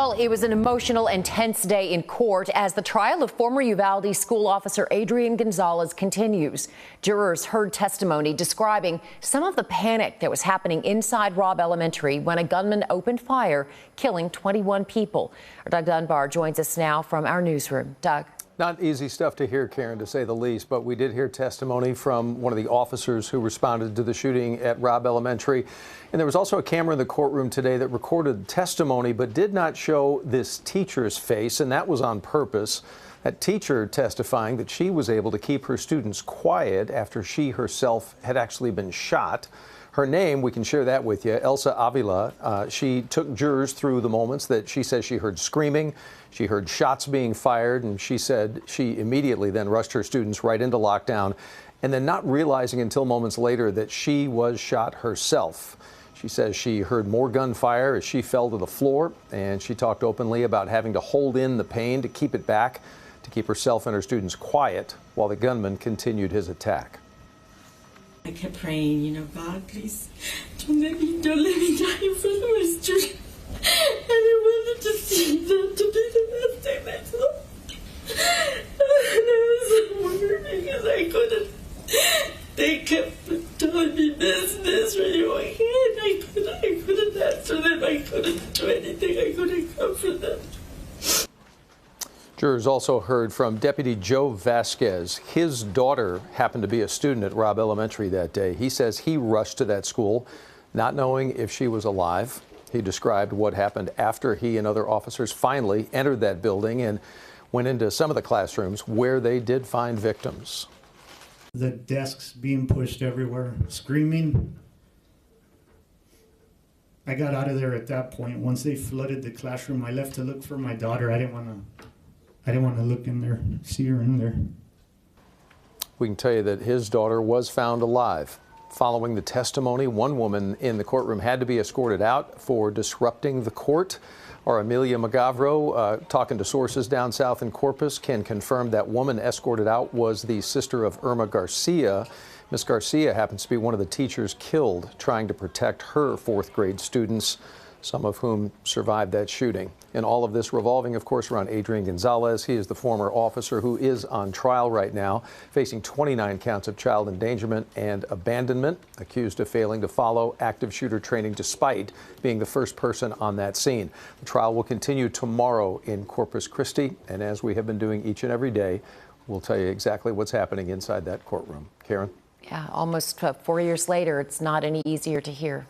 Well, it was an emotional and tense day in court as the trial of former Uvalde school officer Adrian Gonzalez continues. Jurors heard testimony describing some of the panic that was happening inside Robb Elementary when a gunman opened fire, killing 21 people. Doug Dunbar joins us now from our newsroom. Doug. Not easy stuff to hear, Karen, to say the least, but we did hear testimony from one of the officers who responded to the shooting at Robb Elementary. And there was also a camera in the courtroom today that recorded testimony but did not show this teacher's face, and that was on purpose. That teacher testifying that she was able to keep her students quiet after she herself had actually been shot. Her name, we can share that with you, Elsa Avila. She took jurors through the moments that she says she heard screaming, she heard shots being fired, and she said she immediately then rushed her students right into lockdown, and then not realizing until moments later that she was shot herself. She says she heard more gunfire as she fell to the floor, and she talked openly about having to hold in the pain to keep it back, to keep herself and her students quiet while the gunman continued his attack. I kept praying, God, please, don't let me die in front of my students. And I wanted to see them to be the best day myself. And I was so worried because I couldn't. They kept telling me this, are you okay? And I couldn't answer them. I couldn't do anything. I couldn't comfort them. Jurors also heard from Deputy Joe Vasquez. His daughter happened to be a student at Robb Elementary that day. He says he rushed to that school, not knowing if she was alive. He described what happened after he and other officers finally entered that building and went into some of the classrooms where they did find victims. The desks being pushed everywhere, screaming. I got out of there at that point. Once they flooded the classroom, I left to look for my daughter. I didn't want to look in there, see her in there. We can tell you that his daughter was found alive. Following the testimony, one woman in the courtroom had to be escorted out for disrupting the court. Our Amelia Magavro, talking to sources down south in Corpus, can confirm that woman escorted out was the sister of Irma Garcia. Miss Garcia happens to be one of the teachers killed trying to protect her fourth grade students, some of whom survived that shooting. And all of this revolving, of course, around Adrian Gonzalez. He is the former officer who is on trial right now, facing 29 counts of child endangerment and abandonment, accused of failing to follow active shooter training despite being the first person on that scene. The trial will continue tomorrow in Corpus Christi, and as we have been doing each and every day, we'll tell you exactly what's happening inside that courtroom. Karen? Yeah, almost 4 years later, it's not any easier to hear.